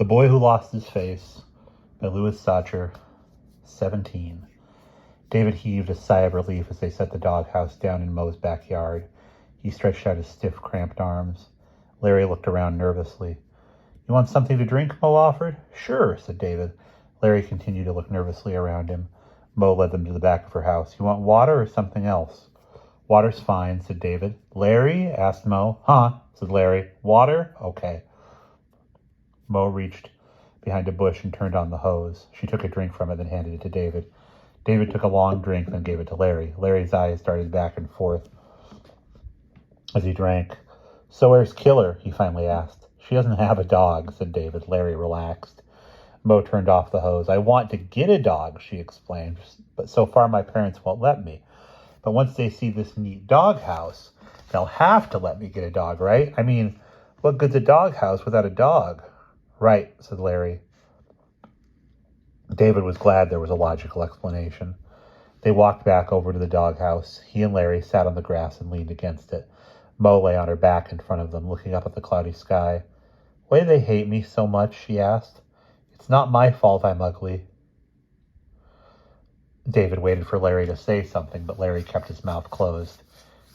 The Boy Who Lost His Face by Louis Sachar, 17. David heaved a sigh of relief as they set the doghouse down in Mo's backyard. He stretched out his stiff, cramped arms. Larry looked around nervously. You want something to drink? Mo offered. Sure, said David. Larry continued to look nervously around him. Mo led them to the back of her house. You want water or something else? Water's fine, said David. Larry? Asked Mo. Huh, said Larry. Water? Okay. Mo reached behind a bush and turned on the hose. She took a drink from it, then handed it to David. David took a long drink, then gave it to Larry. Larry's eyes darted back and forth as he drank. So where's Killer? He finally asked. She doesn't have a dog, said David. Larry relaxed. Mo turned off the hose. I want to get a dog, she explained, but so far my parents won't let me. But once they see this neat doghouse, they'll have to let me get a dog, right? I mean, what good's a doghouse without a dog? Right, said Larry. David was glad there was a logical explanation. They walked back over to the doghouse. He and Larry sat on the grass and leaned against it. Mo lay on her back in front of them, looking up at the cloudy sky. Why do they hate me so much? She asked. It's not my fault I'm ugly. David waited for Larry to say something, but Larry kept his mouth closed.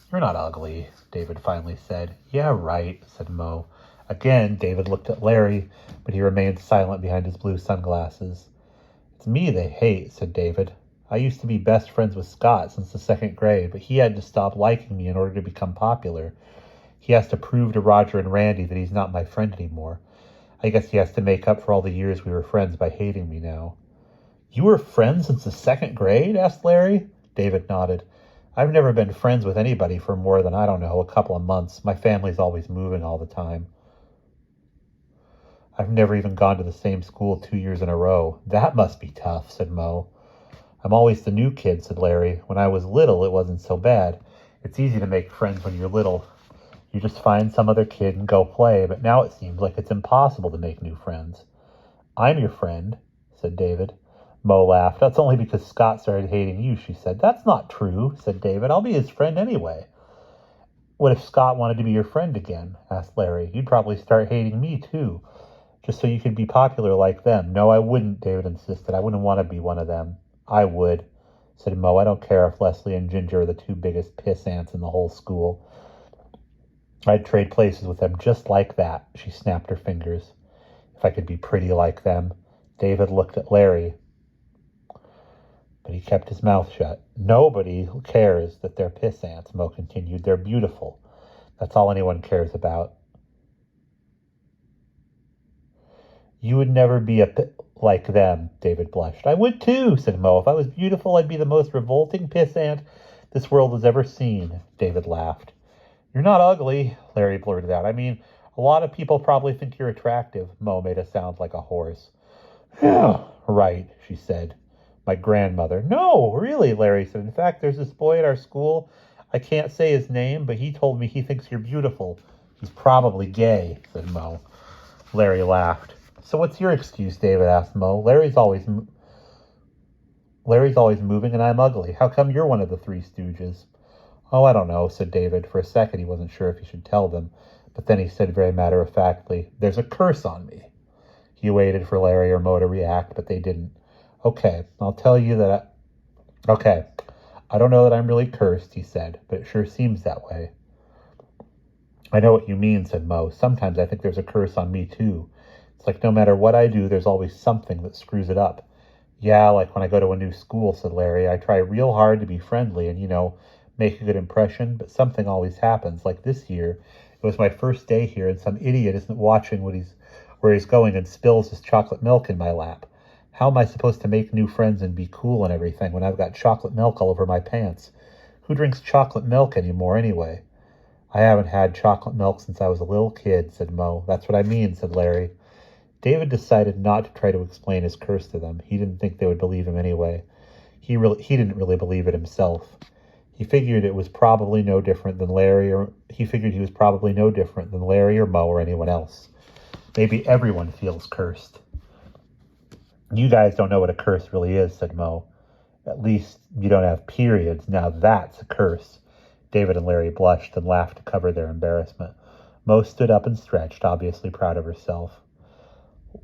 You're not ugly, David finally said. Yeah, right, said Mo. Again, David looked at Larry, but he remained silent behind his blue sunglasses. It's me they hate, said David. I used to be best friends with Scott since the second grade, but he had to stop liking me in order to become popular. He has to prove to Roger and Randy that he's not my friend anymore. I guess he has to make up for all the years we were friends by hating me now. You were friends since the second grade? Asked Larry. David nodded. I've never been friends with anybody for more than, a couple of months. My family's always moving all the time. I've never even gone to the same school 2 years in a row. That must be tough, said Mo. I'm always the new kid, said Larry. When I was little, it wasn't so bad. It's easy to make friends when you're little. You just find some other kid and go play, but now it seems like it's impossible to make new friends. I'm your friend, said David. Mo laughed. That's only because Scott started hating you, she said. That's not true, said David. I'll be his friend anyway. What if Scott wanted to be your friend again? Asked Larry. You'd probably start hating me, too. Just so you could be popular like them. No, I wouldn't, David insisted. I wouldn't want to be one of them. I would, said Mo. I don't care if Leslie and Ginger are the two biggest piss ants in the whole school. I'd trade places with them just like that, she snapped her fingers. If I could be pretty like them. David looked at Larry, but he kept his mouth shut. Nobody cares that they're piss ants, Mo continued. They're beautiful. That's all anyone cares about. You would never be like them, David blushed. I would too, said Mo. If I was beautiful, I'd be the most revolting piss ant this world has ever seen, David laughed. You're not ugly, Larry blurted out. I mean, a lot of people probably think you're attractive, Mo made a sound like a horse. Yeah, right, she said. My grandmother. No, really, Larry said. In fact, there's this boy at our school. I can't say his name, but he told me he thinks you're beautiful. He's probably gay, said Mo. Larry laughed. So what's your excuse, David asked Mo. Larry's always moving and I'm ugly. How come you're one of the Three Stooges? Oh, I don't know, said David. For a second he wasn't sure if he should tell them, but then he said very matter-of-factly, there's a curse on me. He waited for Larry or Mo to react, but they didn't. Okay, I'll tell you that I don't know that I'm really cursed, he said, but it sure seems that way. I know what you mean, said Mo. Sometimes I think there's a curse on me, too. It's like no matter what I do, there's always something that screws it up. Yeah, like when I go to a new school, said Larry. I try real hard to be friendly and, make a good impression, but something always happens. Like this year, it was my first day here, and some idiot isn't watching where he's going and spills his chocolate milk in my lap. How am I supposed to make new friends and be cool and everything when I've got chocolate milk all over my pants? Who drinks chocolate milk anymore anyway? I haven't had chocolate milk since I was a little kid, said Mo. That's what I mean, said Larry. David decided not to try to explain his curse to them. He didn't think they would believe him anyway. He didn't really believe it himself. He figured he was probably no different than Larry or Mo or anyone else. Maybe everyone feels cursed. You guys don't know what a curse really is, said Mo. At least you don't have periods. Now that's a curse. David and Larry blushed and laughed to cover their embarrassment. Mo stood up and stretched, obviously proud of herself.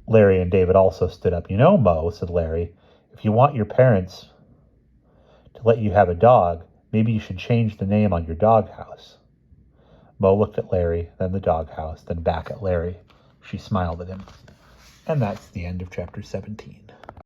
Larry and David also stood up. You know, Mo, said Larry, if you want your parents to let you have a dog, maybe you should change the name on your doghouse. Mo looked at Larry, then the doghouse, then back at Larry. She smiled at him. And that's the end of chapter 17.